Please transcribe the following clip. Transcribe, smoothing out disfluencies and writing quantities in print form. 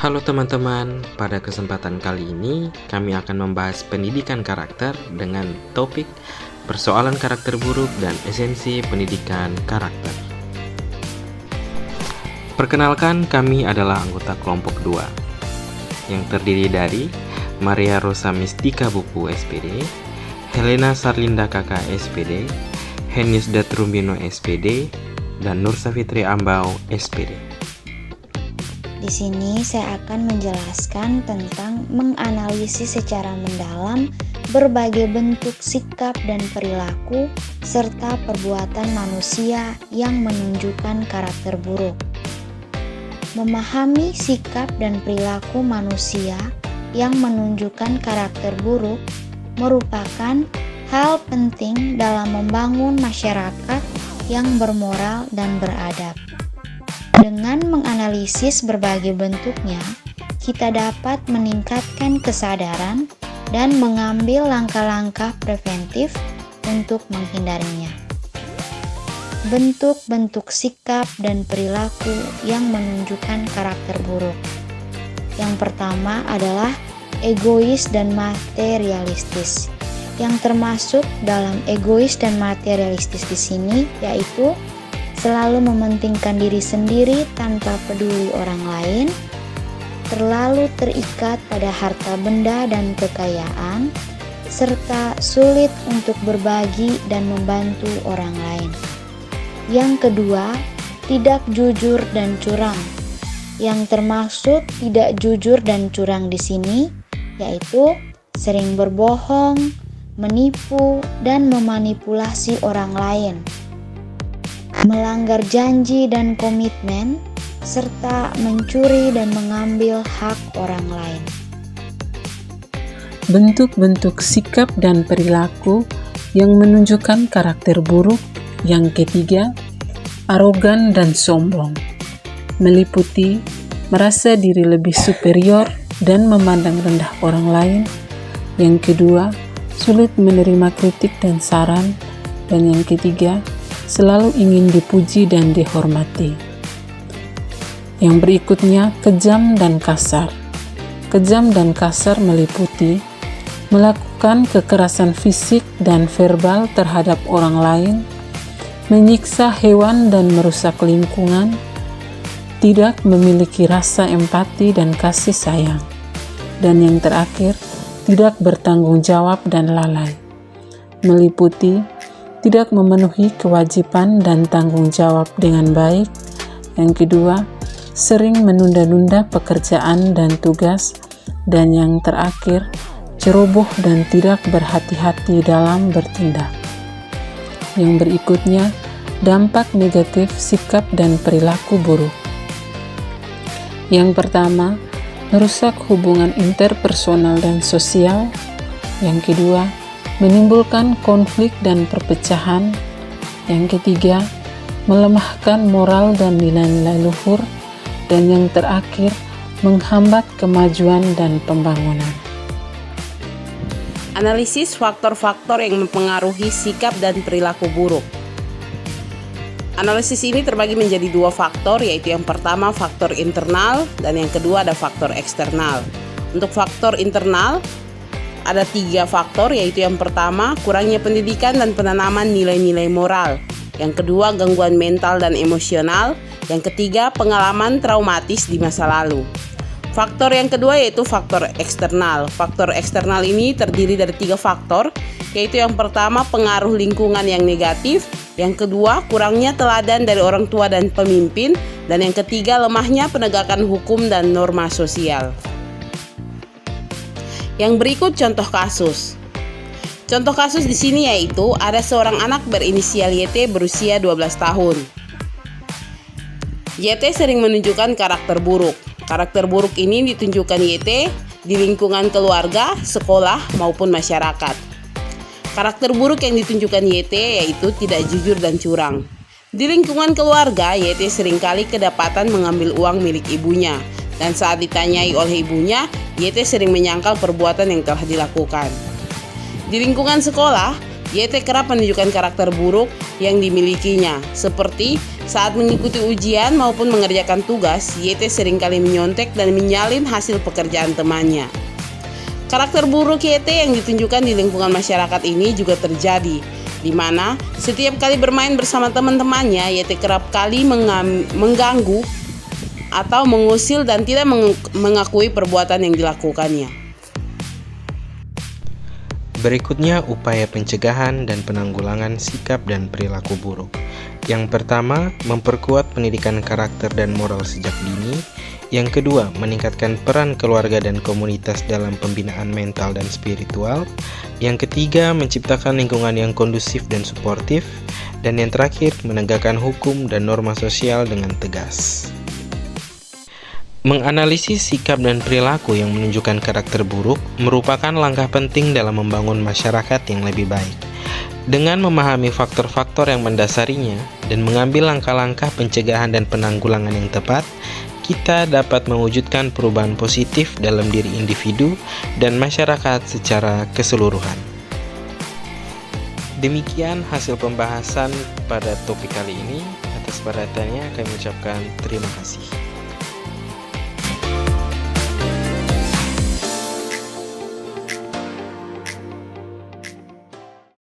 Halo teman-teman, pada kesempatan kali ini kami akan membahas pendidikan karakter dengan topik persoalan karakter buruk dan esensi pendidikan karakter. Perkenalkan, kami adalah anggota kelompok 2 yang terdiri dari Maria Rosa Mistika Buku SPD, Helena Sarlinda Kakak SPD, Henius Datrumbino SPD, dan Nur Safitri Ambau SPD. Di sini saya akan menjelaskan tentang menganalisis secara mendalam berbagai bentuk sikap dan perilaku serta perbuatan manusia yang menunjukkan karakter buruk. Memahami sikap dan perilaku manusia yang menunjukkan karakter buruk merupakan hal penting dalam membangun masyarakat yang bermoral dan beradab. Dengan menganalisis berbagai bentuknya, kita dapat meningkatkan kesadaran dan mengambil langkah-langkah preventif untuk menghindarinya. Bentuk-bentuk sikap dan perilaku yang menunjukkan karakter buruk. Yang pertama adalah egois dan materialistis. Yang termasuk dalam egois dan materialistis di sini yaitu selalu mementingkan diri sendiri tanpa peduli orang lain, terlalu terikat pada harta benda dan kekayaan, serta sulit untuk berbagi dan membantu orang lain. Yang kedua, tidak jujur dan curang. Yang termasuk tidak jujur dan curang di sini yaitu sering berbohong, menipu, dan memanipulasi orang lain, melanggar janji dan komitmen, serta mencuri dan mengambil hak orang lain. Bentuk-bentuk sikap dan perilaku yang menunjukkan karakter buruk. Yang ketiga, arogan dan sombong, meliputi merasa diri lebih superior dan memandang rendah orang lain. Yang kedua, sulit menerima kritik dan saran. Dan yang ketiga, selalu ingin dipuji dan dihormati. Yang berikutnya, kejam dan kasar. Kejam dan kasar meliputi melakukan kekerasan fisik dan verbal terhadap orang lain, menyiksa hewan dan merusak lingkungan, tidak memiliki rasa empati dan kasih sayang. Dan yang terakhir, tidak bertanggung jawab dan lalai, meliputi tidak memenuhi kewajiban dan tanggung jawab dengan baik. Yang kedua, sering menunda-nunda pekerjaan dan tugas. Dan yang terakhir, ceroboh dan tidak berhati-hati dalam bertindak. Yang berikutnya, dampak negatif sikap dan perilaku buruk. Yang pertama, merusak hubungan interpersonal dan sosial. Yang kedua, menimbulkan konflik dan perpecahan. Yang ketiga, melemahkan moral dan nilai-nilai luhur. Dan yang terakhir, menghambat kemajuan dan pembangunan. Analisis faktor-faktor yang mempengaruhi sikap dan perilaku buruk. Analisis ini terbagi menjadi dua faktor, yaitu yang pertama faktor internal dan yang kedua ada faktor eksternal. Untuk faktor internal, ada 3 faktor, yaitu yang pertama, kurangnya pendidikan dan penanaman nilai-nilai moral. Yang kedua, gangguan mental dan emosional. Yang ketiga, pengalaman traumatis di masa lalu. Faktor yang kedua yaitu faktor eksternal. Faktor eksternal ini terdiri dari 3 faktor, yaitu yang pertama, pengaruh lingkungan yang negatif. Yang kedua, kurangnya teladan dari orang tua dan pemimpin. Dan yang ketiga, lemahnya penegakan hukum dan norma sosial. Yang berikut contoh kasus. Contoh kasus di sini yaitu ada seorang anak berinisial YT berusia 12 tahun. YT sering menunjukkan karakter buruk. Karakter buruk ini ditunjukkan YT di lingkungan keluarga, sekolah, maupun masyarakat. Karakter buruk yang ditunjukkan YT yaitu tidak jujur dan curang. Di lingkungan keluarga, YT seringkali kedapatan mengambil uang milik ibunya. Dan saat ditanyai oleh ibunya, YT sering menyangkal perbuatan yang telah dilakukan. Di lingkungan sekolah, YT kerap menunjukkan karakter buruk yang dimilikinya, seperti saat mengikuti ujian maupun mengerjakan tugas, YT seringkali menyontek dan menyalin hasil pekerjaan temannya. Karakter buruk YT yang ditunjukkan di lingkungan masyarakat ini juga terjadi, di mana setiap kali bermain bersama teman-temannya, YT kerap kali mengganggu atau mengusil dan tidak mengakui perbuatan yang dilakukannya. Berikutnya upaya pencegahan dan penanggulangan sikap dan perilaku buruk. Yang pertama, memperkuat pendidikan karakter dan moral sejak dini. Yang kedua, meningkatkan peran keluarga dan komunitas dalam pembinaan mental dan spiritual. Yang ketiga, menciptakan lingkungan yang kondusif dan suportif. Dan yang terakhir, menegakkan hukum dan norma sosial dengan tegas. Menganalisis sikap dan perilaku yang menunjukkan karakter buruk merupakan langkah penting dalam membangun masyarakat yang lebih baik. Dengan memahami faktor-faktor yang mendasarinya dan mengambil langkah-langkah pencegahan dan penanggulangan yang tepat, kita dapat mewujudkan perubahan positif dalam diri individu dan masyarakat secara keseluruhan. Demikian hasil pembahasan pada topik kali ini. Atas perhatiannya kami ucapkan terima kasih.